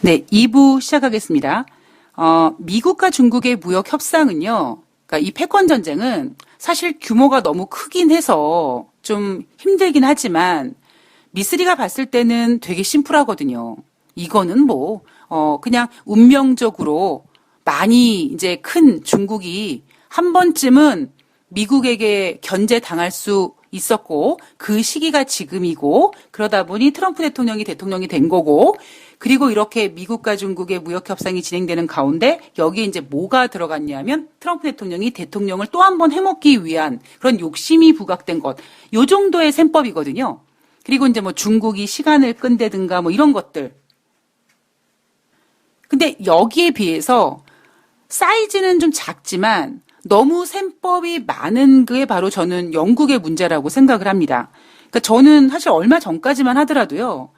네, 2부 시작하겠습니다. 미국과 중국의 무역 협상은요, 그러니까 이 패권 전쟁은 사실 규모가 너무 크긴 해서 좀 힘들긴 하지만 미쓰리가 봤을 때는 되게 심플하거든요. 이거는 그냥 운명적으로 많이 이제 큰 중국이 한 번쯤은 미국에게 견제당할 수 있었고, 그 시기가 지금이고, 그러다 보니 트럼프 대통령이 된 거고, 그리고 이렇게 미국과 중국의 무역 협상이 진행되는 가운데 여기에 이제 뭐가 들어갔냐면 트럼프 대통령이 대통령을 또 한 번 해먹기 위한 그런 욕심이 부각된 것. 요 정도의 셈법이거든요. 그리고 이제 중국이 시간을 끈다든가 이런 것들. 근데 여기에 비해서 사이즈는 좀 작지만 너무 셈법이 많은 게 바로 저는 영국의 문제라고 생각을 합니다. 그러니까 저는 사실 얼마 전까지만 하더라도요.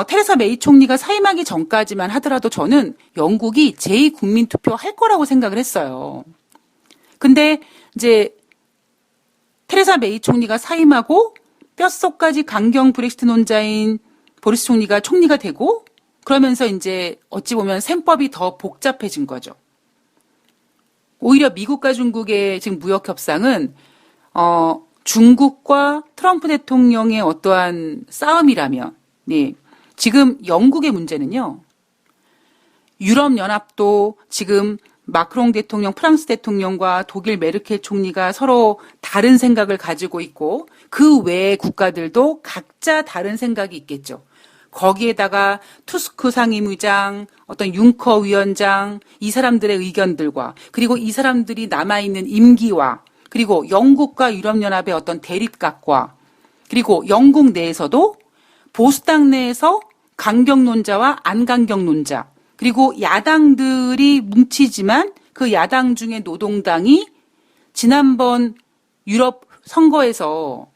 테레사 메이 총리가 사임하기 전까지만 하더라도 저는 영국이 제2국민투표 할 거라고 생각을 했어요. 근데 이제 테레사 메이 총리가 사임하고 뼛속까지 강경 브렉시트논자인 보리스 총리가 총리가 되고 그러면서 이제 어찌 보면 셈법이 더 복잡해진 거죠. 오히려 미국과 중국의 지금 무역 협상은 중국과 트럼프 대통령의 어떠한 싸움이라면, 네. 지금 영국의 문제는요. 유럽연합도 지금 마크롱 대통령, 프랑스 대통령과 독일 메르켈 총리가 서로 다른 생각을 가지고 있고 그 외의 국가들도 각자 다른 생각이 있겠죠. 거기에다가 투스크 상임의장, 어떤 융커 위원장, 이 사람들의 의견들과 그리고 이 사람들이 남아있는 임기와 그리고 영국과 유럽연합의 어떤 대립각과 그리고 영국 내에서도 보수당 내에서 강경론자와 안강경론자 그리고 야당들이 뭉치지만 그 야당 중에 노동당이 지난번 유럽 선거에서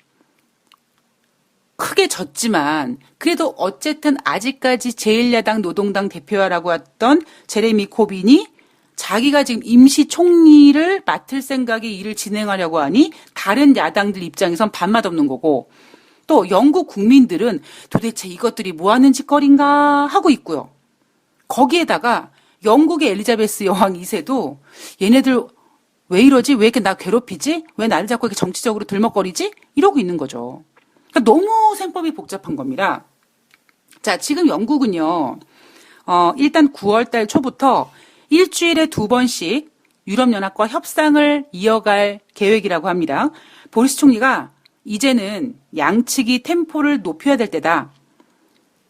크게 졌지만 그래도 어쨌든 아직까지 제1야당 노동당 대표라고 했던 제레미 코빈이 자기가 지금 임시 총리를 맡을 생각에 일을 진행하려고 하니 다른 야당들 입장에선 반맛 없는 거고 또 영국 국민들은 도대체 이것들이 뭐 하는 짓거리인가 하고 있고요. 거기에다가 영국의 엘리자베스 여왕 2세도 얘네들 왜 이러지? 왜 이렇게 나 괴롭히지? 왜 나를 자꾸 이렇게 정치적으로 들먹거리지? 이러고 있는 거죠. 그러니까 너무 셈법이 복잡한 겁니다. 자, 지금 영국은요. 일단 9월 달 초부터 일주일에 2번씩 유럽연합과 협상을 이어갈 계획이라고 합니다. 보리스 총리가 이제는 양측이 템포를 높여야 될 때다.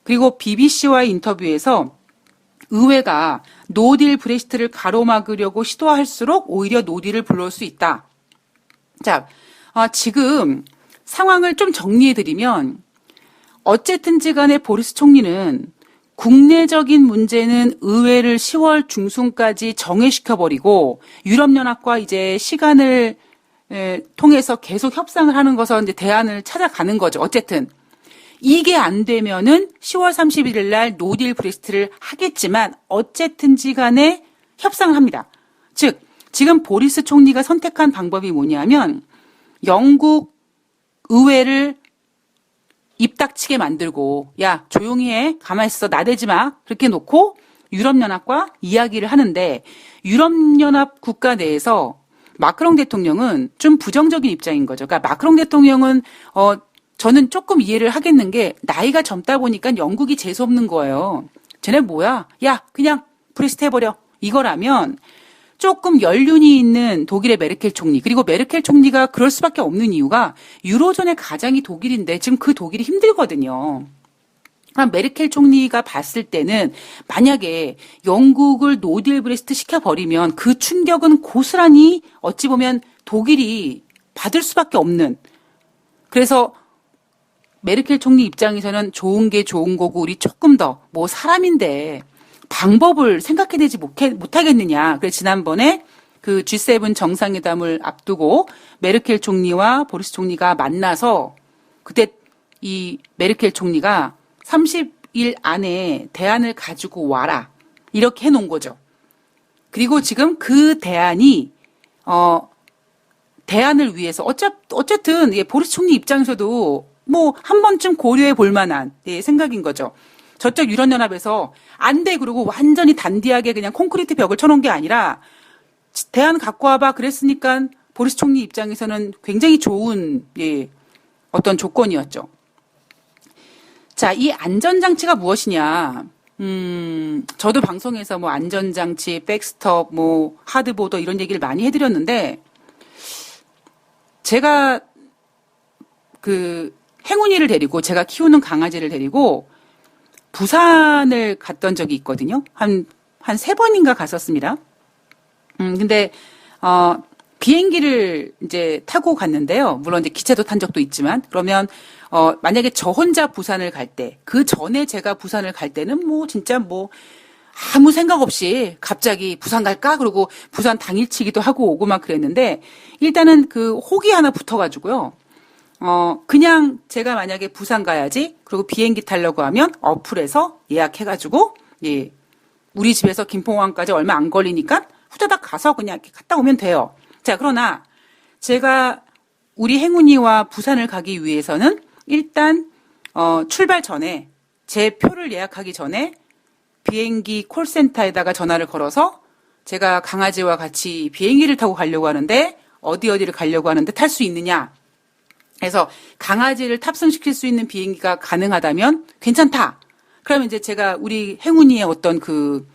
그리고 BBC와의 인터뷰에서 의회가 노딜 브렉시트를 가로막으려고 시도할수록 오히려 노딜을 불러올 수 있다. 자, 지금 상황을 좀 정리해드리면 어쨌든지 간에 보리스 총리는 국내적인 문제는 의회를 10월 중순까지 정회시켜버리고 유럽연합과 이제 시간을 통해서 계속 협상을 하는 것은 이제 대안을 찾아가는 거죠. 어쨌든 이게 안 되면은 10월 31일 날 노딜 브렉시트를 하겠지만 어쨌든지 간에 협상을 합니다. 즉 지금 보리스 총리가 선택한 방법이 뭐냐면 영국 의회를 입 닥치게 만들고 야 조용히 해 가만히 있어 나대지 마 그렇게 놓고 유럽연합과 이야기를 하는데 유럽연합 국가 내에서 마크롱 대통령은 좀 부정적인 입장인 거죠. 그러니까 마크롱 대통령은 저는 조금 이해를 하겠는 게 나이가 젊다 보니까 영국이 재수없는 거예요. 쟤네 뭐야? 야 그냥 브렉시트 해버려. 이거라면 조금 연륜이 있는 독일의 메르켈 총리 그리고 메르켈 총리가 그럴 수밖에 없는 이유가 유로존의 가장이 독일인데 지금 그 독일이 힘들거든요. 그럼 메르켈 총리가 봤을 때는 만약에 영국을 노딜 브렉시트 시켜버리면 그 충격은 고스란히 어찌 보면 독일이 받을 수밖에 없는 그래서 메르켈 총리 입장에서는 좋은 게 좋은 거고 우리 조금 더 사람인데 방법을 생각해내지 못하겠느냐. 그래서 지난번에 그 G7 정상회담을 앞두고 메르켈 총리와 보리스 총리가 만나서 그때 이 메르켈 총리가 30일 안에 대안을 가지고 와라. 이렇게 해놓은 거죠. 그리고 지금 그 대안이 대안을 위해서 어쨌든 보리스 총리 입장에서도 한 번쯤 고려해 볼 만한 생각인 거죠. 저쪽 유럽연합에서 안 돼 그러고 완전히 단디하게 그냥 콘크리트 벽을 쳐놓은 게 아니라 대안 갖고 와봐 그랬으니까 보리스 총리 입장에서는 굉장히 좋은 어떤 조건이었죠. 자, 이 안전장치가 무엇이냐? 저도 방송에서 뭐 안전장치, 백스톱, 뭐 하드보더 이런 얘기를 많이 해드렸는데 제가 그 행운이를 데리고 제가 키우는 강아지를 데리고 부산을 갔던 적이 있거든요. 한 3번인가 갔었습니다. 근데, 비행기를 이제 타고 갔는데요. 물론 이제 기차도 탄 적도 있지만, 그러면, 만약에 저 혼자 부산을 갈 때, 그 전에 제가 부산을 갈 때는 뭐, 진짜 뭐, 아무 생각 없이 갑자기 부산 갈까? 그러고 부산 당일치기도 하고 오고 막 그랬는데, 일단은 그 혹이 하나 붙어가지고요. 그냥 제가 만약에 부산 가야지, 그리고 비행기 타려고 하면 어플에서 예약해가지고, 예, 우리 집에서 김포공항까지 얼마 안 걸리니까 후다닥 가서 그냥 이렇게 갔다 오면 돼요. 자, 그러나 제가 우리 행운이와 부산을 가기 위해서는 일단, 출발 전에 제 표를 예약하기 전에 비행기 콜센터에다가 전화를 걸어서 제가 강아지와 같이 비행기를 타고 가려고 하는데 어디를 가려고 하는데 탈 수 있느냐. 그래서 강아지를 탑승시킬 수 있는 비행기가 가능하다면 괜찮다. 그러면 이제 제가 우리 행운이의 어떤 그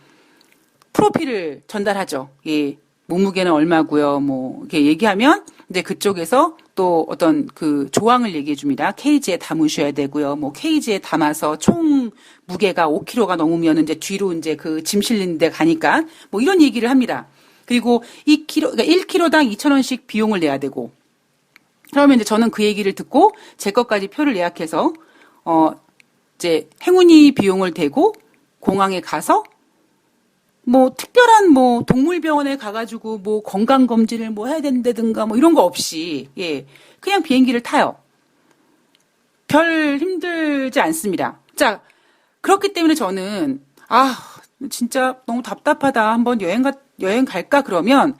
프로필을 전달하죠. 예. 몸무게는 얼마고요. 뭐 이렇게 얘기하면 이제 그쪽에서 또 어떤 그 조항을 얘기해 줍니다. 케이지에 담으셔야 되고요. 뭐 케이지에 담아서 총 무게가 5kg가 넘으면 이제 뒤로 이제 그 짐 실리는 데 가니까 뭐 이런 얘기를 합니다. 그리고 2kg, 그러니까 1kg당 2,000원씩 비용을 내야 되고 그러면 이제 저는 그 얘기를 듣고 제 것까지 표를 예약해서 이제 행운이 비용을 대고 공항에 가서 뭐 특별한 뭐 동물병원에 가가지고 뭐 건강검진을 뭐 해야 된다든가 뭐 이런 거 없이 예 그냥 비행기를 타요. 별 힘들지 않습니다. 자 그렇기 때문에 저는 진짜 너무 답답하다. 한번 여행 갈까 그러면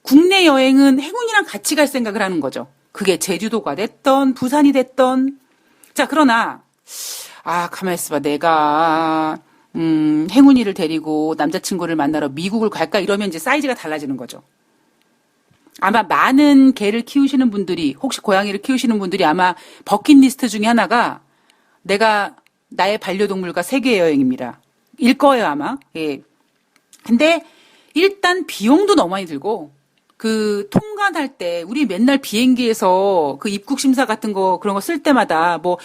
국내 여행은 행운이랑 같이 갈 생각을 하는 거죠. 그게 제주도가 됐던 부산이 됐던 자 그러나 가만히 있어봐 내가 행운이를 데리고 남자친구를 만나러 미국을 갈까 이러면 이제 사이즈가 달라지는 거죠. 아마 많은 개를 키우시는 분들이 혹시 고양이를 키우시는 분들이 아마 버킷리스트 중에 하나가 내가 나의 반려동물과 세계 여행입니다. 일 거예요 아마. 예. 근데 일단 비용도 너무 많이 들고 그 통관할 때 우리 맨날 비행기에서 그 입국 심사 같은 거 그런 거 쓸 때마다 뭐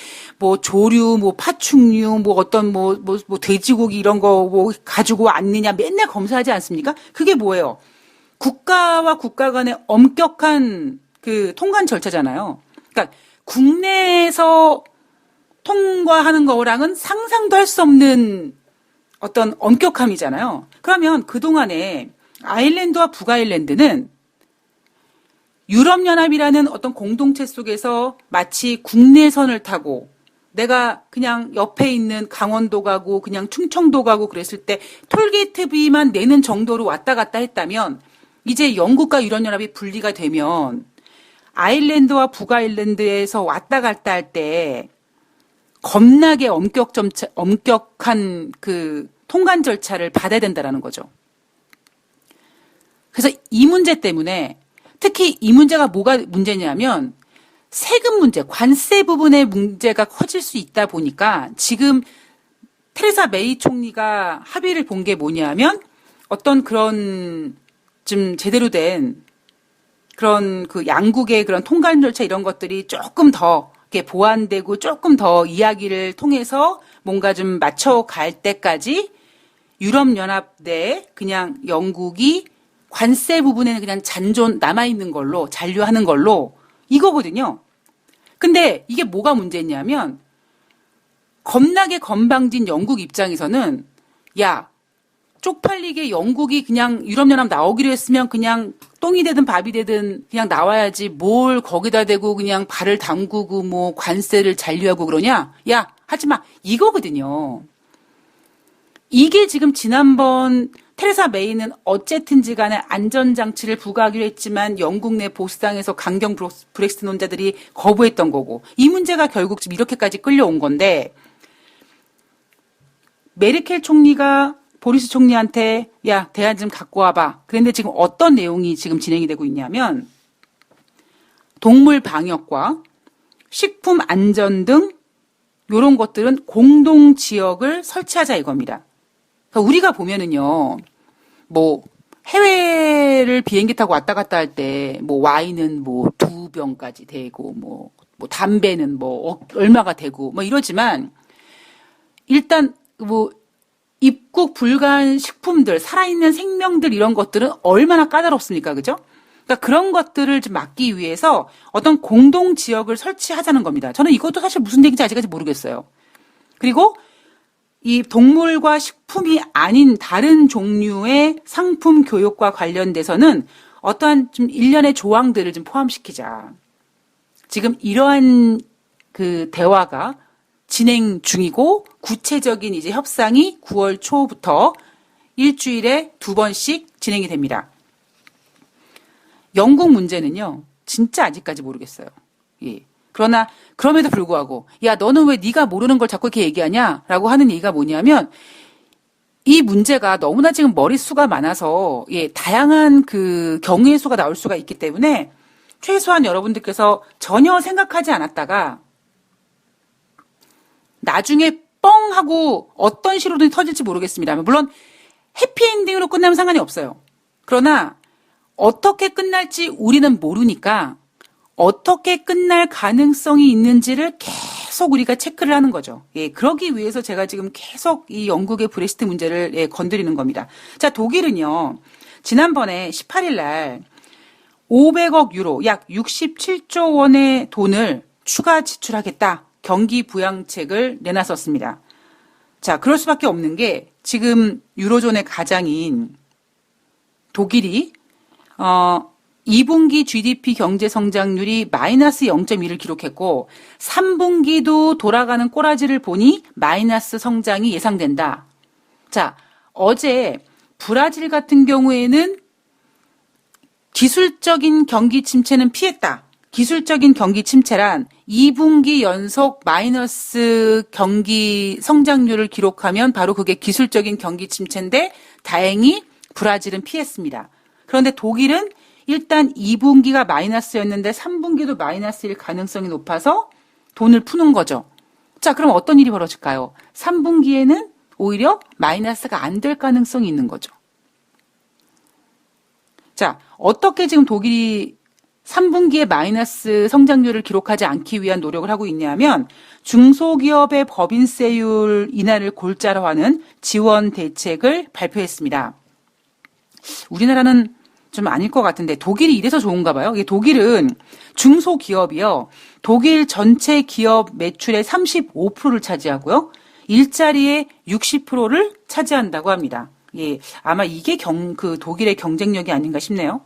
조류 뭐 파충류 뭐 어떤 뭐 돼지고기 이런 거 뭐 가지고 왔느냐 맨날 검사하지 않습니까? 그게 뭐예요? 국가와 국가 간의 엄격한 그 통관 절차잖아요. 그러니까 국내에서 통과하는 거랑은 상상도 할 수 없는 어떤 엄격함이잖아요. 그러면 그동안에 아일랜드와 북아일랜드는 유럽연합이라는 어떤 공동체 속에서 마치 국내선을 타고 내가 그냥 옆에 있는 강원도 가고 그냥 충청도 가고 그랬을 때 톨게이트비만 내는 정도로 왔다 갔다 했다면 이제 영국과 유럽연합이 분리가 되면 아일랜드와 북아일랜드에서 왔다 갔다 할 때 겁나게 엄격한 그 통관 절차를 받아야 된다라는 거죠. 그래서 이 문제 때문에 특히 이 문제가 뭐가 문제냐면 세금 문제, 관세 부분의 문제가 커질 수 있다 보니까 지금 테레사 메이 총리가 합의를 본 게 뭐냐면 어떤 그런 좀 제대로 된 그런 그 양국의 그런 통관 절차 이런 것들이 조금 더 이렇게 보완되고 조금 더 이야기를 통해서 뭔가 좀 맞춰갈 때까지 유럽연합 내에 그냥 영국이 관세 부분에는 그냥 잔존 남아있는 걸로 잔류하는 걸로 이거거든요. 근데 이게 뭐가 문제냐면 겁나게 건방진 영국 입장에서는 야 쪽팔리게 영국이 그냥 유럽연합 나오기로 했으면 그냥 똥이 되든 밥이 되든 그냥 나와야지 뭘 거기다 대고 그냥 발을 담그고 뭐 관세를 잔류하고 그러냐? 야 하지 마 이거거든요. 이게 지금 지난번 테레사 메이는 어쨌든지 간에 안전장치를 부과하기로 했지만 영국 내 보수당에서 강경 브렉시트 논자들이 거부했던 거고 이 문제가 결국 지금 이렇게까지 끌려온 건데 메르켈 총리가 보리스 총리한테 야, 대안 좀 갖고 와봐. 그런데 지금 어떤 내용이 지금 진행이 되고 있냐면 동물 방역과 식품 안전 등 이런 것들은 공동 지역을 설치하자 이겁니다. 그러니까 우리가 보면은요, 뭐 해외를 비행기 타고 왔다 갔다 할 때 뭐 와인은 뭐 2병까지 되고 뭐 담배는 뭐 얼마가 되고 뭐 이러지만 일단 뭐 입국 불가한 식품들, 살아있는 생명들 이런 것들은 얼마나 까다롭습니까? 그죠? 그러니까 그런 것들을 좀 막기 위해서 어떤 공동 지역을 설치하자는 겁니다. 저는 이것도 사실 무슨 얘기인지 아직까지 모르겠어요. 그리고 이 동물과 식품이 아닌 다른 종류의 상품 교육과 관련돼서는 어떠한 좀 일련의 조항들을 좀 포함시키자. 지금 이러한 그 대화가 진행 중이고 구체적인 이제 협상이 9월 초부터 일주일에 2번씩 진행이 됩니다. 영국 문제는요, 진짜 아직까지 모르겠어요. 예. 그러나 그럼에도 불구하고 야, 너는 왜 네가 모르는 걸 자꾸 이렇게 얘기하냐라고 하는 얘기가 뭐냐면 이 문제가 너무나 지금 머릿수가 많아서 예, 다양한 그 경우의 수가 나올 수가 있기 때문에 최소한 여러분들께서 전혀 생각하지 않았다가 나중에 뻥 하고 어떤 식으로든 터질지 모르겠습니다. 물론 해피엔딩으로 끝나면 상관이 없어요. 그러나 어떻게 끝날지 우리는 모르니까 어떻게 끝날 가능성이 있는지를 계속 우리가 체크를 하는 거죠. 예, 그러기 위해서 제가 지금 계속 이 영국의 브렉시트 문제를 예, 건드리는 겁니다. 자, 독일은요, 지난번에 18일 날 500억 유로, 약 67조 원의 돈을 추가 지출하겠다. 경기 부양책을 내놨었습니다. 자, 그럴 수밖에 없는 게 지금 유로존의 가장인 독일이 2분기 GDP 경제 성장률이 마이너스 0.1을 기록했고 3분기도 돌아가는 꼬라지를 보니 마이너스 성장이 예상된다. 자, 어제 브라질 같은 경우에는 기술적인 경기 침체는 피했다. 기술적인 경기 침체란 2분기 연속 마이너스 경기 성장률을 기록하면 바로 그게 기술적인 경기 침체인데 다행히 브라질은 피했습니다. 그런데 독일은 일단 2분기가 마이너스였는데 3분기도 마이너스일 가능성이 높아서 돈을 푸는 거죠. 자, 그럼 어떤 일이 벌어질까요? 3분기에는 오히려 마이너스가 안 될 가능성이 있는 거죠. 자, 어떻게 지금 독일이 3분기에 마이너스 성장률을 기록하지 않기 위한 노력을 하고 있냐면 중소기업의 법인세율 인하를 골자로 하는 지원 대책을 발표했습니다. 우리나라는 좀 아닐 것 같은데 독일이 이래서 좋은가 봐요. 독일은 중소기업이요. 독일 전체 기업 매출의 35%를 차지하고요. 일자리의 60%를 차지한다고 합니다. 예, 아마 이게 그 독일의 경쟁력이 아닌가 싶네요.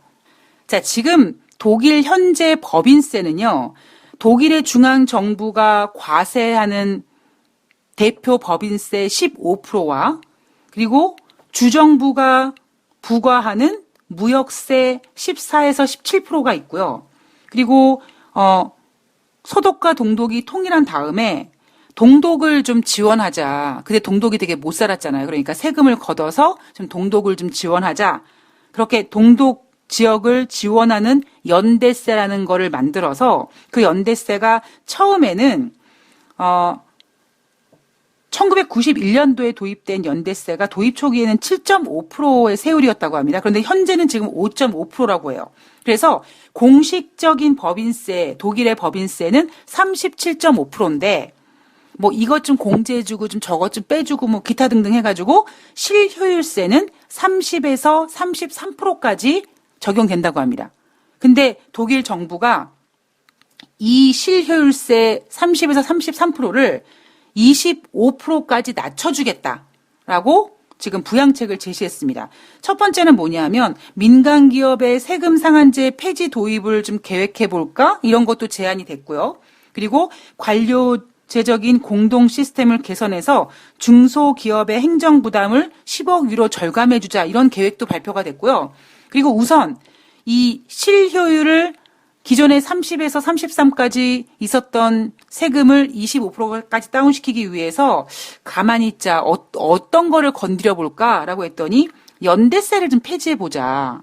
자, 지금 독일 현재 법인세는요. 독일의 중앙정부가 과세하는 대표 법인세 15%와 그리고 주정부가 부과하는 무역세 14에서 17%가 있고요. 그리고 소독과 동독이 통일한 다음에 동독을 좀 지원하자. 근데 동독이 되게 못 살았잖아요. 그러니까 세금을 걷어서 좀 동독을 좀 지원하자. 그렇게 동독 지역을 지원하는 연대세라는 거를 만들어서 그 연대세가 처음에는 1991년도에 도입된 연대세가 도입 초기에는 7.5%의 세율이었다고 합니다. 그런데 현재는 지금 5.5%라고 해요. 그래서 공식적인 법인세, 독일의 법인세는 37.5%인데 뭐 이것 좀 공제해주고 좀 저것 좀 빼주고 뭐 기타 등등 해가지고 실효율세는 30에서 33%까지 적용된다고 합니다. 근데 독일 정부가 이 실효율세 30에서 33%를 25%까지 낮춰주겠다라고 지금 부양책을 제시했습니다. 첫 번째는 뭐냐면 민간 기업의 세금 상한제 폐지 도입을 좀 계획해 볼까? 이런 것도 제안이 됐고요. 그리고 관료제적인 공동 시스템을 개선해서 중소기업의 행정 부담을 10억 유로 절감해 주자 이런 계획도 발표가 됐고요. 그리고 우선 이 실효율을 기존에 30에서 33까지 있었던 세금을 25%까지 다운시키기 위해서 가만히 있자. 어떤 거를 건드려 볼까라고 했더니 연대세를 좀 폐지해보자.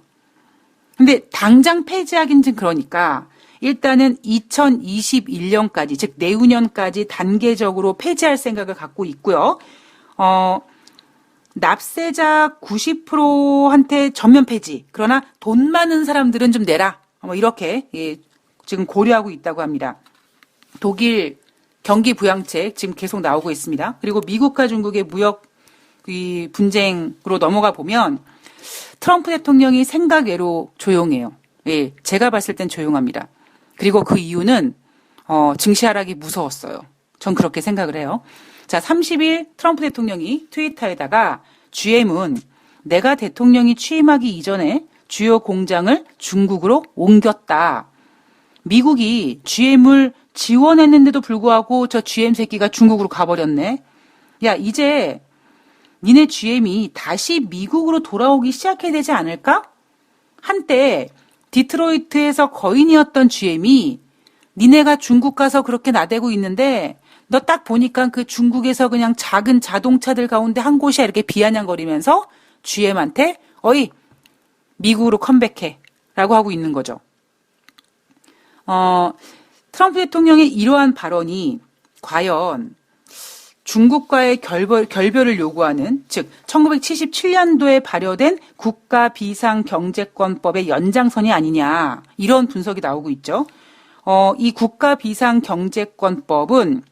근데 당장 폐지하긴 좀 그러니까 일단은 2021년까지, 즉 내후년까지 단계적으로 폐지할 생각을 갖고 있고요. 납세자 90%한테 전면 폐지. 그러나 돈 많은 사람들은 좀 내라. 이렇게 지금 고려하고 있다고 합니다. 독일 경기 부양책 지금 계속 나오고 있습니다. 그리고 미국과 중국의 무역 분쟁으로 넘어가 보면 트럼프 대통령이 생각외로 조용해요. 예, 제가 봤을 땐 조용합니다. 그리고 그 이유는 증시 하락이 무서웠어요. 전 그렇게 생각을 해요. 자, 30일 트럼프 대통령이 트위터에다가 GM은 내가 대통령이 취임하기 이전에 주요 공장을 중국으로 옮겼다. 미국이 GM을 지원했는데도 불구하고 저 GM 새끼가 중국으로 가버렸네. 야, 이제 니네 GM이 다시 미국으로 돌아오기 시작해야 되지 않을까? 한때 디트로이트에서 거인이었던 GM이 니네가 중국 가서 그렇게 나대고 있는데 너 딱 보니까 그 중국에서 그냥 작은 자동차들 가운데 한 곳이야 이렇게 비아냥거리면서 GM한테 어이 미국으로 컴백해 라고 하고 있는 거죠. 트럼프 대통령의 이러한 발언이 과연 중국과의 결별을 요구하는, 즉 1977년도에 발효된 국가비상경제권법의 연장선이 아니냐, 이런 분석이 나오고 있죠. 이 국가비상경제권법은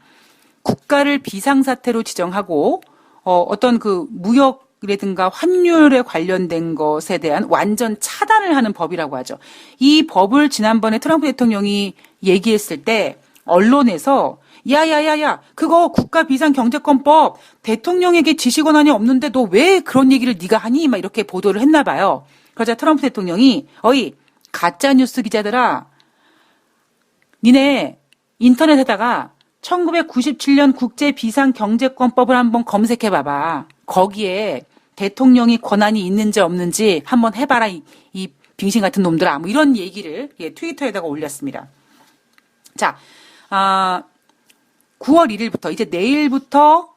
국가를 비상사태로 지정하고 어떤 그 무역이라든가 환율에 관련된 것에 대한 완전 차단을 하는 법이라고 하죠. 이 법을 지난번에 트럼프 대통령이 얘기했을 때 언론에서 야야야야 그거 국가비상경제권법 대통령에게 지시 권한이 없는데 너 왜 그런 얘기를 네가 하니? 막 이렇게 보도를 했나 봐요. 그러자 트럼프 대통령이 어이 가짜뉴스 기자들아 니네 인터넷에다가 1997년 국제비상경제권법을 한번 검색해봐봐. 거기에 대통령이 권한이 있는지 없는지 한번 해봐라 이 빙신 같은 놈들아. 뭐 이런 얘기를 트위터에다가 올렸습니다. 자, 9월 1일부터 이제 내일부터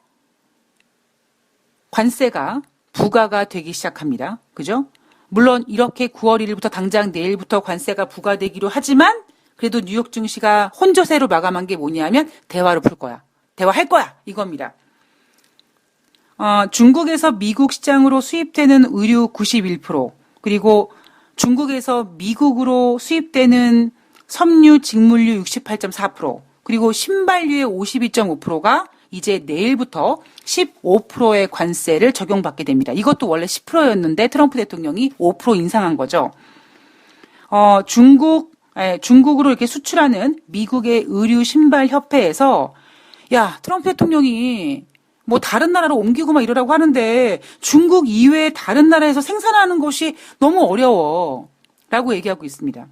관세가 부과가 되기 시작합니다. 그죠? 물론 이렇게 9월 1일부터 당장 내일부터 관세가 부과되기로 하지만 그래도 뉴욕 증시가 혼조세로 마감한 게 뭐냐면 대화로 풀 거야. 대화할 거야. 이겁니다. 중국에서 미국 시장으로 수입되는 의류 91%, 그리고 중국에서 미국으로 수입되는 섬유, 직물류 68.4%, 그리고 신발류의 52.5%가 이제 내일부터 15%의 관세를 적용받게 됩니다. 이것도 원래 10%였는데 트럼프 대통령이 5% 인상한 거죠. 중국으로 이렇게 수출하는 미국의 의류 신발 협회에서 야, 트럼프 대통령이 뭐 다른 나라로 옮기고 막 이러라고 하는데 중국 이외에 다른 나라에서 생산하는 것이 너무 어려워. 라고 얘기하고 있습니다.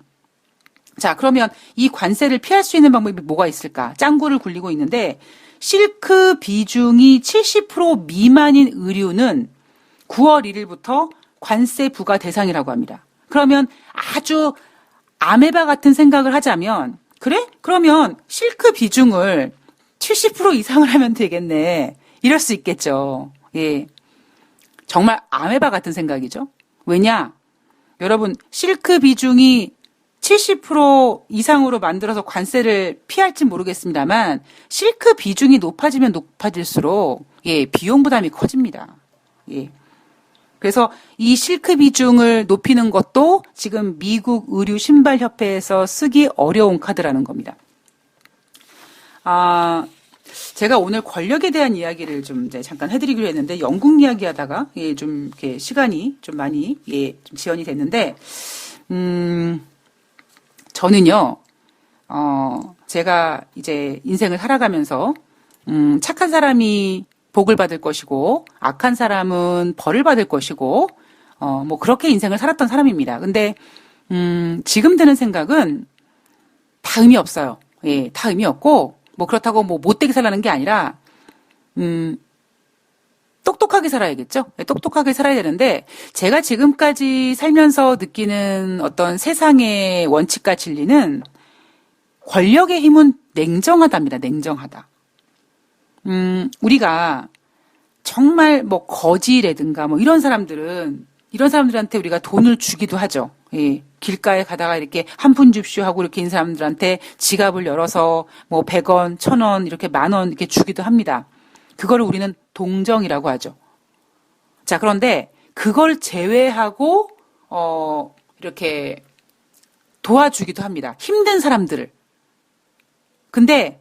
자, 그러면 이 관세를 피할 수 있는 방법이 뭐가 있을까? 짱구를 굴리고 있는데 실크 비중이 70% 미만인 의류는 9월 1일부터 관세 부과 대상이라고 합니다. 그러면 아주 아메바 같은 생각을 하자면 그래? 그러면 실크 비중을 70% 이상을 하면 되겠네. 이럴 수 있겠죠. 예. 정말 아메바 같은 생각이죠. 왜냐? 여러분, 실크 비중이 70% 이상으로 만들어서 관세를 피할지 모르겠습니다만 실크 비중이 높아지면 높아질수록 비용 부담이 커집니다. 예. 그래서 이 실크 비중을 높이는 것도 지금 미국 의류 신발 협회에서 쓰기 어려운 카드라는 겁니다. 제가 오늘 권력에 대한 이야기를 좀 이제 잠깐 해드리기로 했는데 영국 이야기하다가 좀 이렇게 시간이 좀 많이 좀 지연이 됐는데 저는요 제가 이제 인생을 살아가면서 착한 사람이 복을 받을 것이고 악한 사람은 벌을 받을 것이고 뭐 그렇게 인생을 살았던 사람입니다. 근데 지금 드는 생각은 다 의미 없어요. 예, 다 의미 없고 뭐 그렇다고 뭐 못되게 살라는 게 아니라 똑똑하게 살아야겠죠. 똑똑하게 살아야 되는데 제가 지금까지 살면서 느끼는 어떤 세상의 원칙과 진리는 권력의 힘은 냉정하답니다. 냉정하다. 우리가 정말 뭐 거지라든가 뭐 이런 사람들한테 우리가 돈을 주기도 하죠. 예. 길가에 가다가 이렇게 한 푼 줍쇼 하고 이렇게 있는 사람들한테 지갑을 열어서 뭐 100원, 1000원, 이렇게 10,000원 이렇게 주기도 합니다. 그거를 우리는 동정이라고 하죠. 자, 그런데 그걸 제외하고, 이렇게 도와주기도 합니다. 힘든 사람들을. 근데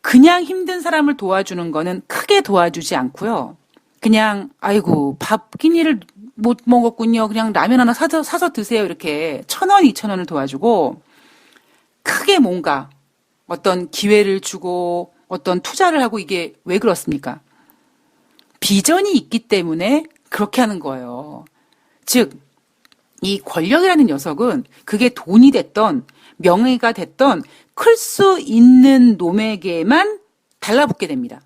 그냥 힘든 사람을 도와주는 거는 크게 도와주지 않고요. 그냥 아이고 밥 끼니를 못 먹었군요. 그냥 라면 하나 사서 드세요. 이렇게 1,000원, 2,000원을 도와주고 크게 뭔가 어떤 기회를 주고 어떤 투자를 하고 이게 왜 그렇습니까? 비전이 있기 때문에 그렇게 하는 거예요. 즉, 이 권력이라는 녀석은 그게 돈이 됐던 명예가 됐던 클 수 있는 놈에게만 달라붙게 됩니다.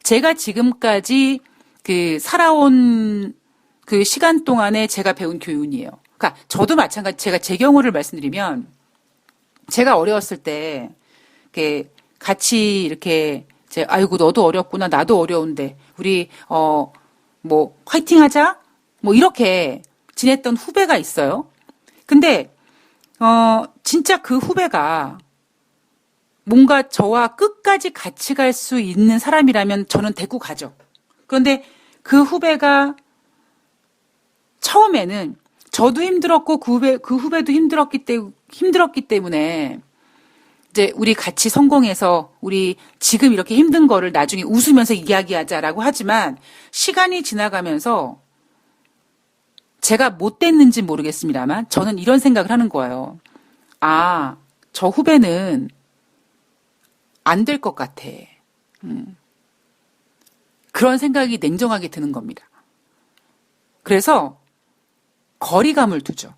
제가 지금까지 살아온 그 시간 동안에 제가 배운 교훈이에요. 그러니까 저도 마찬가지, 제가 제 경우를 말씀드리면 제가 어려웠을 때 같이 이렇게 아이고 너도 어렵구나 나도 어려운데 우리 뭐 화이팅 하자 뭐 이렇게 지냈던 후배가 있어요. 근데 진짜 그 후배가 뭔가 저와 끝까지 같이 갈 수 있는 사람이라면 저는 데리고 가죠. 그런데 그 후배가 처음에는 저도 힘들었고 그 후배도 힘들었기 때문에 이제 우리 같이 성공해서 우리 지금 이렇게 힘든 거를 나중에 웃으면서 이야기하자라고 하지만 시간이 지나가면서 제가 못 됐는지 모르겠습니다만 저는 이런 생각을 하는 거예요. 아, 저 후배는 안 될 것 같아. 그런 생각이 냉정하게 드는 겁니다. 그래서 거리감을 두죠.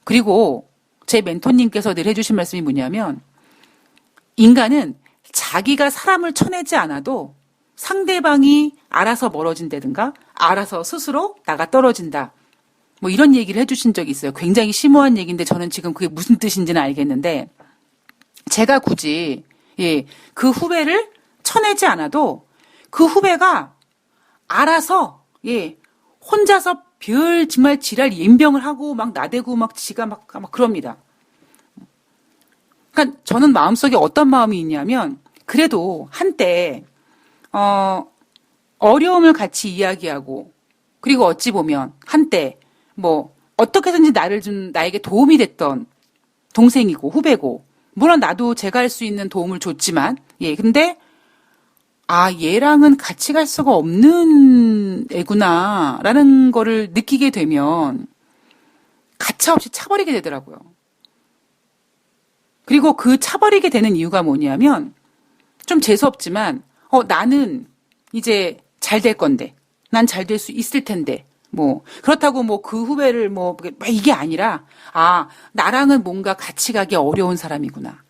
그리고 제 멘토님께서 늘 해주신 말씀이 뭐냐면 인간은 자기가 사람을 쳐내지 않아도 상대방이 알아서 멀어진다든가 알아서 스스로 나가 떨어진다. 뭐 이런 얘기를 해주신 적이 있어요. 굉장히 심오한 얘기인데 저는 지금 그게 무슨 뜻인지는 알겠는데 제가 굳이 그 후배를 쳐내지 않아도 그 후배가 알아서 혼자서 별 정말 지랄 연병을 하고 막 나대고 막 지가 막 그럽니다. 그러니까 저는 마음속에 어떤 마음이 있냐면 그래도 한때 어려움을 같이 이야기하고 그리고 어찌 보면 한때 뭐 어떻게든지 나에게 도움이 됐던 동생이고 후배고 물론 나도 제가 할 수 있는 도움을 줬지만 근데 얘랑은 같이 갈 수가 없는 애구나라는 거를 느끼게 되면 가차없이 차버리게 되더라고요. 그리고 그 차버리게 되는 이유가 뭐냐면 좀 재수없지만 나는 이제 잘 될 건데 난 잘 될 수 있을 텐데 뭐 그렇다고 뭐 그 후배를 뭐 이게 아니라 나랑은 뭔가 같이 가기 어려운 사람이구나.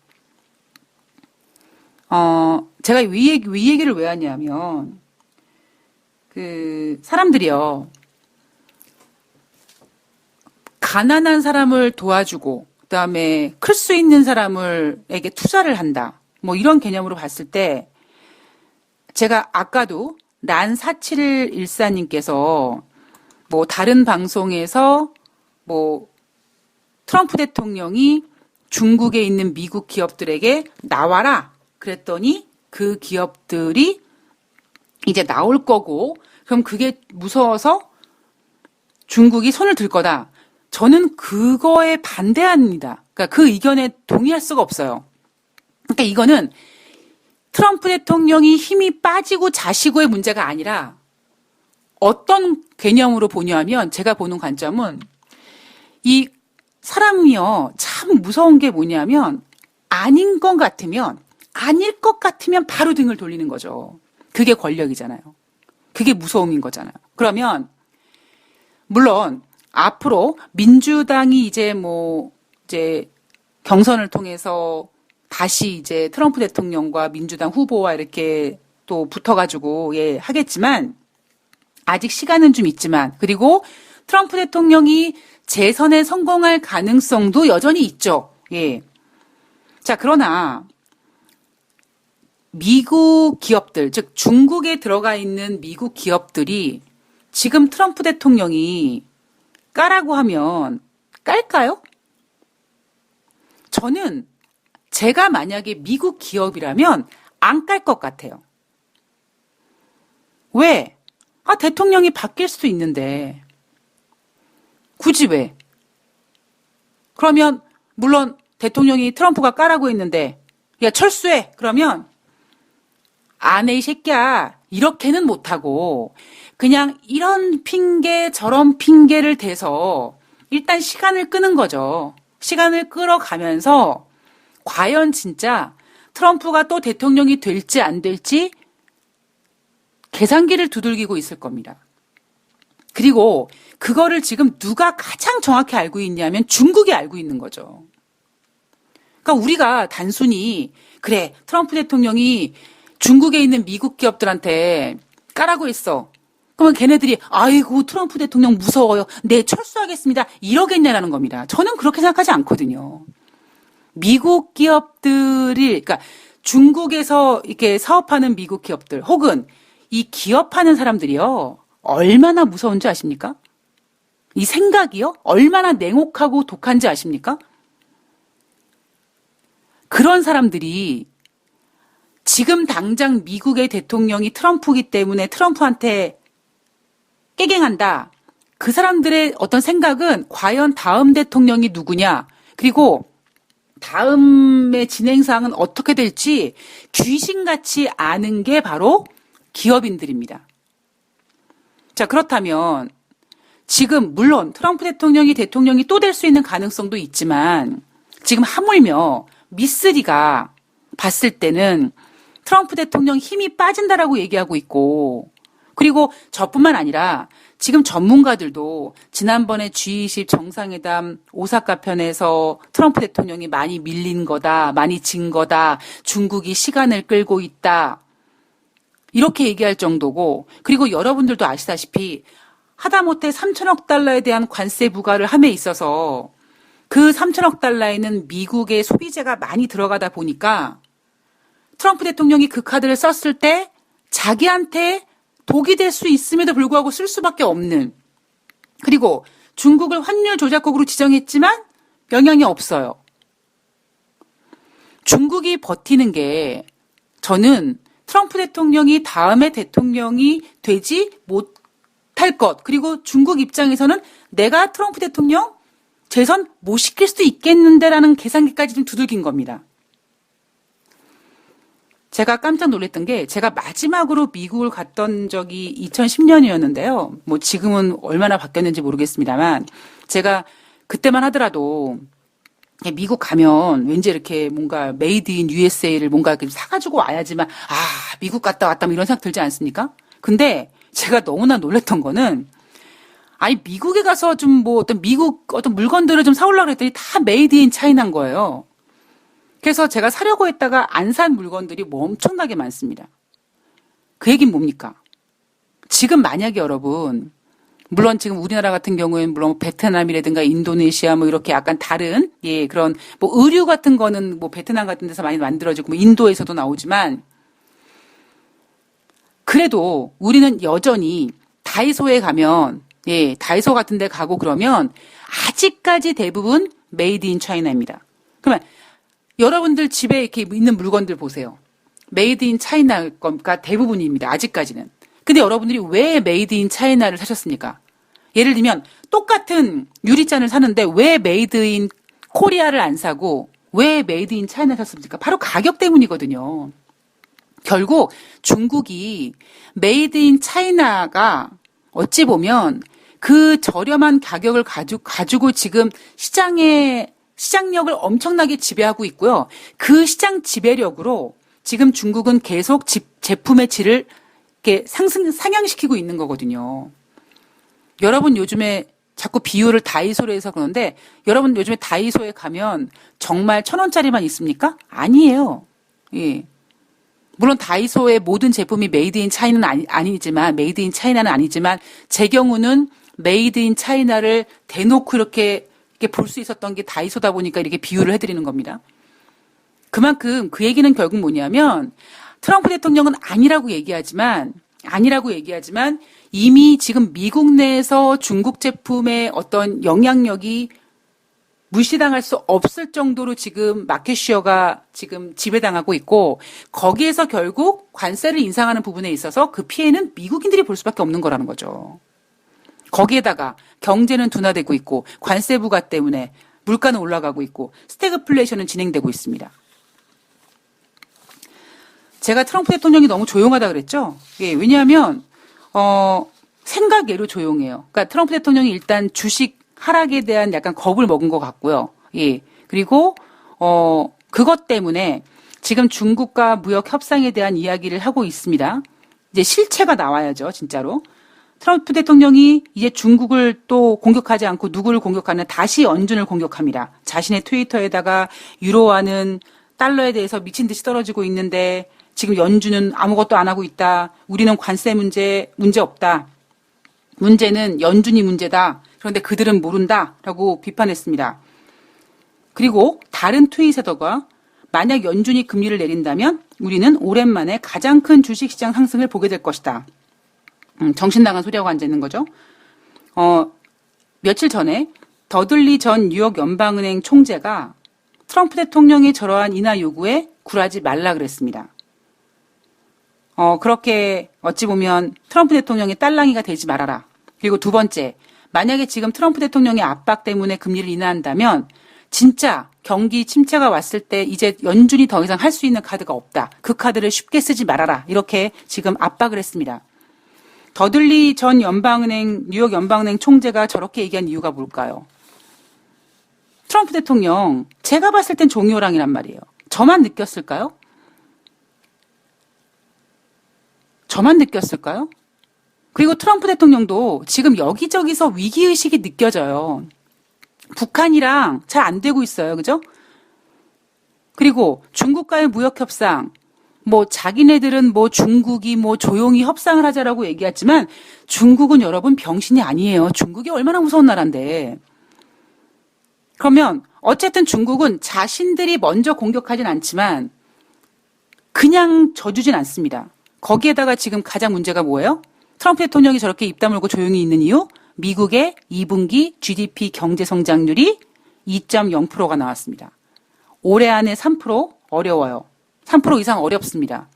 제가 이 얘기를 왜 하냐면 사람들이요 가난한 사람을 도와주고 그다음에 클 수 있는 사람에게 투자를 한다. 뭐 이런 개념으로 봤을 때 제가 아까도 란4714님께서 뭐 다른 방송에서 뭐 트럼프 대통령이 중국에 있는 미국 기업들에게 나와라 그랬더니 그 기업들이 이제 나올 거고 그럼 그게 무서워서 중국이 손을 들 거다. 저는 그거에 반대합니다. 그러니까 그 의견에 동의할 수가 없어요. 그러니까 이거는 트럼프 대통령이 힘이 빠지고 자시고의 문제가 아니라 어떤 개념으로 보냐면 제가 보는 관점은 이 사람이요 참 무서운 게 뭐냐면 아닐 것 같으면 바로 등을 돌리는 거죠. 그게 권력이잖아요. 그게 무서움인 거잖아요. 그러면 물론 앞으로 민주당이 이제 경선을 통해서 다시 이제 트럼프 대통령과 민주당 후보와 이렇게 또 붙어가지고 하겠지만 아직 시간은 좀 있지만 그리고 트럼프 대통령이 재선에 성공할 가능성도 여전히 있죠. 자, 그러나 미국 기업들, 즉 중국에 들어가 있는 미국 기업들이 지금 트럼프 대통령이 까라고 하면 깔까요? 저는 제가 만약에 미국 기업이라면 안 깔 것 같아요. 왜? 대통령이 바뀔 수도 있는데 굳이 왜? 그러면 물론 대통령이 트럼프가 까라고 했는데 야 철수해 그러면 안 해 이 새끼야 이렇게는 못하고 그냥 이런 핑계 저런 핑계를 대서 일단 시간을 끄는 거죠. 시간을 끌어가면서 과연 진짜 트럼프가 또 대통령이 될지 안 될지 계산기를 두들기고 있을 겁니다. 그리고 그거를 지금 누가 가장 정확히 알고 있냐면 중국이 알고 있는 거죠. 그러니까 우리가 단순히 그래 트럼프 대통령이 중국에 있는 미국 기업들한테 까라고 했어. 그러면 걔네들이 아이고 트럼프 대통령 무서워요. 네 철수하겠습니다. 이러겠냐라는 겁니다. 저는 그렇게 생각하지 않거든요. 미국 기업들이 그러니까 중국에서 이렇게 사업하는 미국 기업들 혹은 이 기업하는 사람들이요. 얼마나 무서운지 아십니까? 이 생각이요? 얼마나 냉혹하고 독한지 아십니까? 그런 사람들이 지금 당장 미국의 대통령이 트럼프이기 때문에 트럼프한테 깨갱한다. 그 사람들의 어떤 생각은 과연 다음 대통령이 누구냐? 그리고 다음의 진행사항은 어떻게 될지 귀신같이 아는 게 바로 기업인들입니다. 자, 그렇다면 지금 물론 트럼프 대통령이 또 될 수 있는 가능성도 있지만 지금 하물며 미쓰리가 봤을 때는 트럼프 대통령 힘이 빠진다라고 얘기하고 있고 그리고 저뿐만 아니라 지금 전문가들도 지난번에 G20 정상회담 오사카 편에서 트럼프 대통령이 많이 밀린 거다, 많이 진 거다, 중국이 시간을 끌고 있다 이렇게 얘기할 정도고 그리고 여러분들도 아시다시피 하다못해 3천억 달러에 대한 관세 부과를 함에 있어서 그 3천억 달러에는 미국의 소비재가 많이 들어가다 보니까 트럼프 대통령이 그 카드를 썼을 때 자기한테 독이 될 수 있음에도 불구하고 쓸 수밖에 없는 그리고 중국을 환율 조작국으로 지정했지만 영향이 없어요. 중국이 버티는 게 저는 트럼프 대통령이 다음에 대통령이 되지 못할 것 그리고 중국 입장에서는 내가 트럼프 대통령 재선 못 시킬 수도 있겠는데라는 계산기까지 좀 두들긴 겁니다. 제가 깜짝 놀랐던 게 제가 마지막으로 미국을 갔던 적이 2010년이었는데요. 뭐 지금은 얼마나 바뀌었는지 모르겠습니다만 제가 그때만 하더라도 미국 가면 왠지 이렇게 뭔가 메이드 인 USA를 뭔가 이렇게 사가지고 와야지만 미국 갔다 왔다 뭐 이런 생각 들지 않습니까? 근데 제가 너무나 놀랐던 거는 아니 미국에 가서 좀 뭐 어떤 미국 어떤 물건들을 좀 사오려고 그랬더니 다 메이드 인 차이나인 거예요. 그래서 제가 사려고 했다가 안 산 물건들이 뭐 엄청나게 많습니다. 그 얘기는 뭡니까? 지금 만약에 여러분 물론 지금 우리나라 같은 경우에는 물론 베트남이라든가 인도네시아 뭐 이렇게 약간 다른 그런 뭐 의류 같은 거는 뭐 베트남 같은 데서 많이 만들어지고 뭐 인도에서도 나오지만 그래도 우리는 여전히 다이소에 가면 다이소 같은 데 가고 그러면 아직까지 대부분 메이드 인 차이나입니다. 그러면 여러분들 집에 이렇게 있는 물건들 보세요. 메이드 인 차이나가 대부분입니다. 아직까지는. 근데 여러분들이 왜 메이드 인 차이나를 사셨습니까? 예를 들면 똑같은 유리잔을 사는데 왜 메이드 인 코리아를 안 사고 왜 메이드 인 차이나를 샀습니까? 바로 가격 때문이거든요. 결국 중국이 메이드 인 차이나가 어찌 보면 그 저렴한 가격을 가지고 지금 시장력을 엄청나게 지배하고 있고요. 그 시장 지배력으로 지금 중국은 계속 제품의 질을 이렇게 상향시키고 있는 거거든요. 여러분 요즘에 자꾸 비유를 다이소로 해서 그러는데 여러분 요즘에 다이소에 가면 정말 1,000원짜리만 있습니까? 아니에요. 물론 다이소의 모든 제품이 메이드 인 차이나는 메이드 인 차이나는 아니지만 제 경우는 메이드 인 차이나를 대놓고 이렇게 볼 수 있었던 게 다이소다 보니까 이렇게 비유를 해드리는 겁니다. 그만큼 그 얘기는 결국 뭐냐면 트럼프 대통령은 아니라고 얘기하지만 이미 지금 미국 내에서 중국 제품의 어떤 영향력이 무시당할 수 없을 정도로 지금 마켓슈어가 지금 지배당하고 있고 거기에서 결국 관세를 인상하는 부분에 있어서 그 피해는 미국인들이 볼 수밖에 없는 거라는 거죠. 거기에다가 경제는 둔화되고 있고 관세 부과 때문에 물가는 올라가고 있고 스태그플레이션은 진행되고 있습니다. 제가 트럼프 대통령이 너무 조용하다 그랬죠? 예, 왜냐하면 생각외로 조용해요. 그러니까 트럼프 대통령이 일단 주식 하락에 대한 약간 겁을 먹은 것 같고요. 예. 그리고 그것 때문에 지금 중국과 무역 협상에 대한 이야기를 하고 있습니다. 이제 실체가 나와야죠, 진짜로. 트럼프 대통령이 이제 중국을 또 공격하지 않고 누구를 공격하는 다시 연준을 공격합니다. 자신의 트위터에다가 유로화는 달러에 대해서 미친 듯이 떨어지고 있는데 지금 연준은 아무것도 안 하고 있다. 우리는 관세 문제 없다. 문제는 연준이 문제다. 그런데 그들은 모른다라고 비판했습니다. 그리고 다른 트윗에다가 만약 연준이 금리를 내린다면 우리는 오랜만에 가장 큰 주식시장 상승을 보게 될 것이다. 정신 나간 소리하고 앉아있는 거죠. 며칠 전에 더들리 전 뉴욕 연방은행 총재가 트럼프 대통령의 저러한 인하 요구에 굴하지 말라 그랬습니다. 그렇게 어찌 보면 트럼프 대통령의 딸랑이가 되지 말아라. 그리고 두 번째, 만약에 지금 트럼프 대통령의 압박 때문에 금리를 인하한다면 진짜 경기 침체가 왔을 때 이제 연준이 더 이상 할 수 있는 카드가 없다. 그 카드를 쉽게 쓰지 말아라. 이렇게 지금 압박을 했습니다. 더들리 전 뉴욕 연방은행 총재가 저렇게 얘기한 이유가 뭘까요? 트럼프 대통령, 제가 봤을 땐 종이호랑이란 말이에요. 저만 느꼈을까요? 그리고 트럼프 대통령도 지금 여기저기서 위기의식이 느껴져요. 북한이랑 잘 안 되고 있어요. 그죠? 그리고 중국과의 무역협상, 자기네들은 중국이 조용히 협상을 하자라고 얘기했지만 중국은 여러분 병신이 아니에요. 중국이 얼마나 무서운 나라인데. 그러면 어쨌든 중국은 자신들이 먼저 공격하진 않지만 그냥 져주진 않습니다. 거기에다가 지금 가장 문제가 뭐예요? 트럼프 대통령이 저렇게 입 다물고 조용히 있는 이유? 미국의 2분기 GDP 경제 성장률이 2.0%가 나왔습니다. 올해 안에 3% 어려워요. 3% 이상 어렵습니다.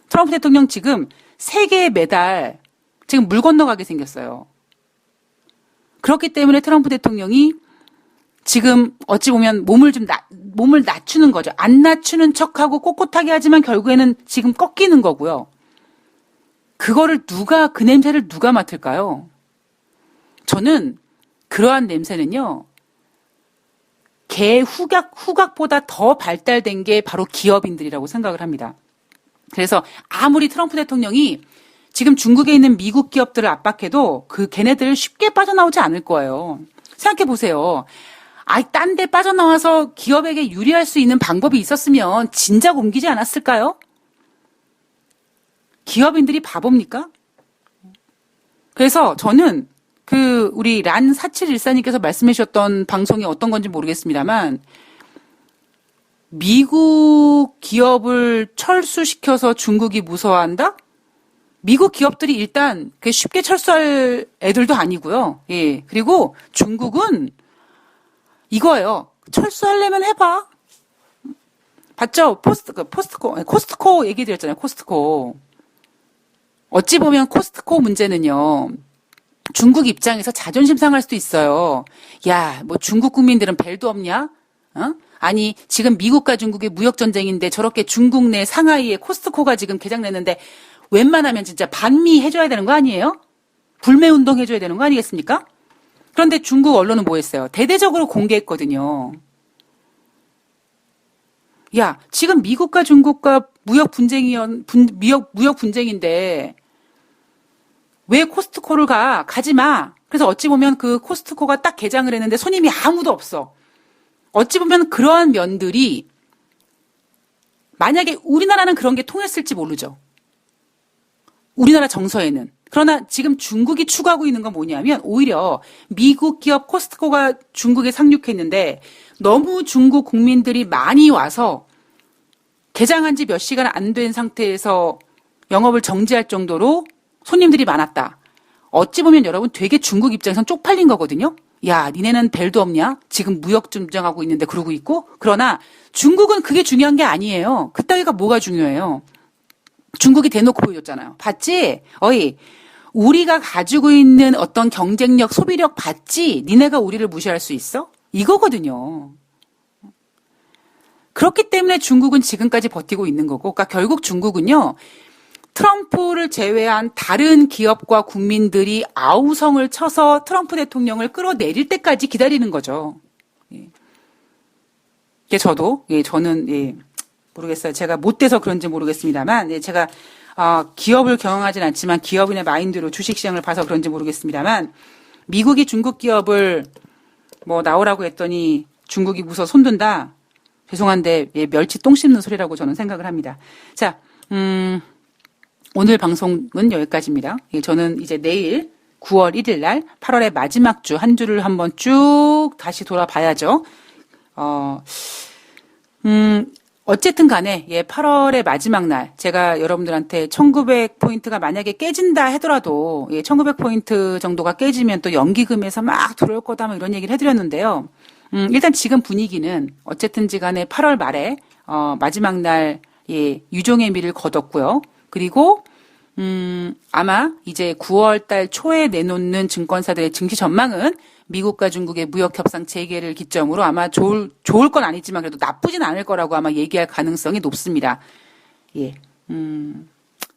트럼프 대통령 지금 세계에 매달 지금 물 건너가게 생겼어요. 그렇기 때문에 트럼프 대통령이 지금 어찌 보면 몸을 낮추는 거죠. 안 낮추는 척하고 꼿꼿하게 하지만 결국에는 지금 꺾이는 거고요. 그 냄새를 누가 맡을까요? 저는 그러한 냄새는요, 개 후각보다 더 발달된 게 바로 기업인들이라고 생각을 합니다. 그래서 아무리 트럼프 대통령이 지금 중국에 있는 미국 기업들을 압박해도 걔네들 쉽게 빠져나오지 않을 거예요. 생각해 보세요. 딴 데 빠져나와서 기업에게 유리할 수 있는 방법이 있었으면 진작 옮기지 않았을까요? 기업인들이 바보입니까? 그래서 저는 우리 란4714님께서 말씀해 주셨던 방송이 어떤 건지 모르겠습니다만 미국 기업을 철수시켜서 중국이 무서워한다? 미국 기업들이 일단 쉽게 철수할 애들도 아니고요. 예. 그리고 중국은 이거예요. 철수하려면 해봐. 봤죠? 코스트코 얘기 드렸잖아요. 코스트코. 어찌 보면 코스트코 문제는요. 중국 입장에서 자존심 상할 수도 있어요. 야, 중국 국민들은 벨도 없냐? 아니, 지금 미국과 중국의 무역전쟁인데 저렇게 중국 내 상하이에 코스트코가 지금 개장됐는데 웬만하면 진짜 반미 해줘야 되는 거 아니에요? 불매운동 해줘야 되는 거 아니겠습니까? 그런데 중국 언론은 뭐 했어요? 대대적으로 공개했거든요. 야, 지금 미국과 중국과 무역 분쟁인데 왜 코스트코를 가지 마. 그래서 어찌 보면 그 코스트코가 딱 개장을 했는데 손님이 아무도 없어. 어찌 보면 그러한 면들이 만약에 우리나라는 그런 게 통했을지 모르죠. 우리나라 정서에는. 그러나 지금 중국이 추구하고 있는 건 뭐냐면 오히려 미국 기업 코스트코가 중국에 상륙했는데 너무 중국 국민들이 많이 와서 개장한 지 몇 시간 안 된 상태에서 영업을 정지할 정도로 손님들이 많았다. 어찌 보면 여러분 되게 중국 입장에선 쪽팔린 거거든요. 야, 니네는 벨도 없냐? 지금 무역 전쟁하고 있는데 그러고 있고. 그러나 중국은 그게 중요한 게 아니에요. 그따위가 뭐가 중요해요. 중국이 대놓고 보여줬잖아요. 봤지? 어이, 우리가 가지고 있는 어떤 경쟁력, 소비력 봤지? 니네가 우리를 무시할 수 있어? 이거거든요. 그렇기 때문에 중국은 지금까지 버티고 있는 거고, 그러니까 결국 중국은요, 트럼프를 제외한 다른 기업과 국민들이 아우성을 쳐서 트럼프 대통령을 끌어내릴 때까지 기다리는 거죠. 예. 저도, 예, 저는, 예, 모르겠어요. 제가 못돼서 그런지 모르겠습니다만, 예, 제가, 기업을 경영하진 않지만 기업인의 마인드로 주식시장을 봐서 그런지 모르겠습니다만, 미국이 중국 기업을 뭐 나오라고 했더니 중국이 무서 손든다? 죄송한데, 예, 멸치 똥 씹는 소리라고 저는 생각을 합니다. 자, 오늘 방송은 여기까지입니다. 예, 저는 이제 내일 9월 1일 날 8월의 마지막 주, 한 주를 한번 쭉 다시 돌아봐야죠. 어쨌든 간에, 예, 8월의 마지막 날, 제가 여러분들한테 1900포인트가 만약에 깨진다 하더라도, 예, 1900포인트 정도가 깨지면 또 연기금에서 막 들어올 거다, 뭐 이런 얘기를 해드렸는데요. 일단 지금 분위기는 어쨌든지 간에 8월 말에, 마지막 날, 예, 유종의 미를 거뒀고요. 그리고 아마 이제 9월 달 초에 내놓는 증권사들의 증시 전망은 미국과 중국의 무역 협상 재개를 기점으로 아마 좋을 건 아니지만 그래도 나쁘진 않을 거라고 아마 얘기할 가능성이 높습니다. 예.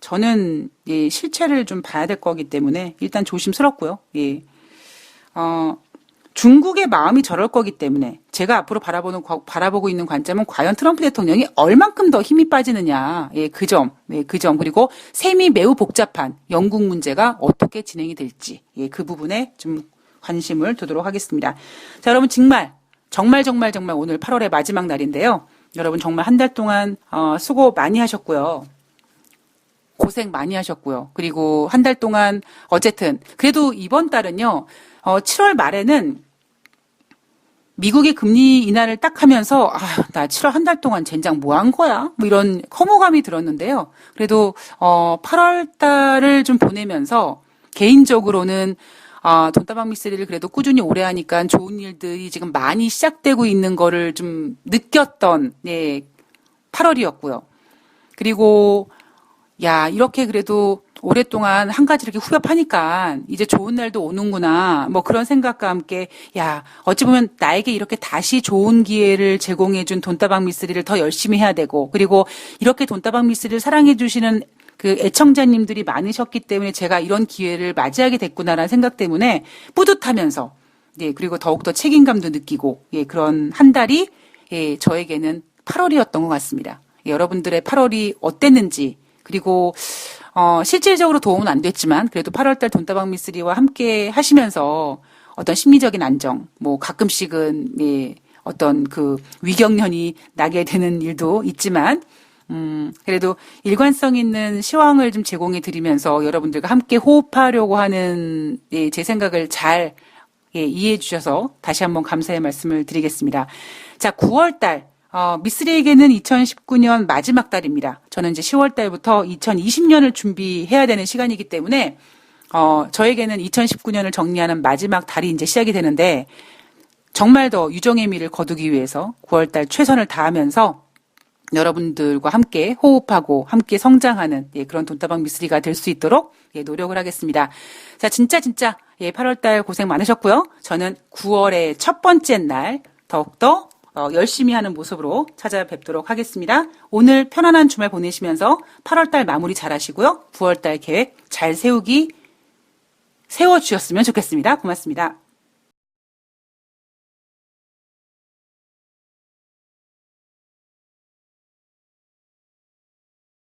저는 예, 실체를 좀 봐야 될 거기 때문에 일단 조심스럽고요. 예. 중국의 마음이 저럴 거기 때문에 제가 앞으로 바라보고 있는 관점은 과연 트럼프 대통령이 얼만큼 더 힘이 빠지느냐. 예, 그 점. 예, 그 점. 그리고 셈이 매우 복잡한 영국 문제가 어떻게 진행이 될지. 예, 그 부분에 좀 관심을 두도록 하겠습니다. 자, 여러분 정말 오늘 8월의 마지막 날인데요. 여러분 정말 한 달 동안 수고 많이 하셨고요. 고생 많이 하셨고요. 그리고 한 달 동안 어쨌든 그래도 이번 달은요. 7월 말에는 미국이 금리 인하를 딱 하면서 나 7월 한 달 동안 젠장 뭐 한 거야? 뭐 이런 허무감이 들었는데요. 그래도 8월 달을 좀 보내면서 개인적으로는 돈다방 미스리를 그래도 꾸준히 오래 하니까 좋은 일들이 지금 많이 시작되고 있는 거를 좀 느꼈던 예, 8월이었고요. 그리고 야, 이렇게 그래도 오랫동안 한 가지 이렇게 후벼파니까 이제 좋은 날도 오는구나. 뭐 그런 생각과 함께 야, 어찌 보면 나에게 이렇게 다시 좋은 기회를 제공해준 돈다방 미스리를 더 열심히 해야 되고 그리고 이렇게 돈다방 미스리를 사랑해주시는 그 애청자님들이 많으셨기 때문에 제가 이런 기회를 맞이하게 됐구나라는 생각 때문에 뿌듯하면서 예, 그리고 더욱더 책임감도 느끼고 예, 그런 한 달이 예, 저에게는 8월이었던 것 같습니다. 예, 여러분들의 8월이 어땠는지 그리고 실질적으로 도움은 안 됐지만 그래도 8월달 돈다방 미스리와 함께 하시면서 어떤 심리적인 안정, 뭐 가끔씩은 예, 어떤 그 위경련이 나게 되는 일도 있지만 그래도 일관성 있는 시황을 좀 제공해 드리면서 여러분들과 함께 호흡하려고 하는 예, 제 생각을 잘 예, 이해해 주셔서 다시 한번 감사의 말씀을 드리겠습니다. 자, 9월달 미스리에게는 2019년 마지막 달입니다. 저는 이제 10월 달부터 2020년을 준비해야 되는 시간이기 때문에 저에게는 2019년을 정리하는 마지막 달이 이제 시작이 되는데 정말 더 유종의 미를 거두기 위해서 9월 달 최선을 다하면서 여러분들과 함께 호흡하고 함께 성장하는 예, 그런 돈다방 미스리가 될 수 있도록 예, 노력을 하겠습니다. 자, 진짜 예, 8월 달 고생 많으셨고요. 저는 9월의 첫 번째 날 더욱더 열심히 하는 모습으로 찾아뵙도록 하겠습니다. 오늘 편안한 주말 보내시면서 8월달 마무리 잘 하시고요. 9월달 계획 잘 세워주셨으면 좋겠습니다. 고맙습니다.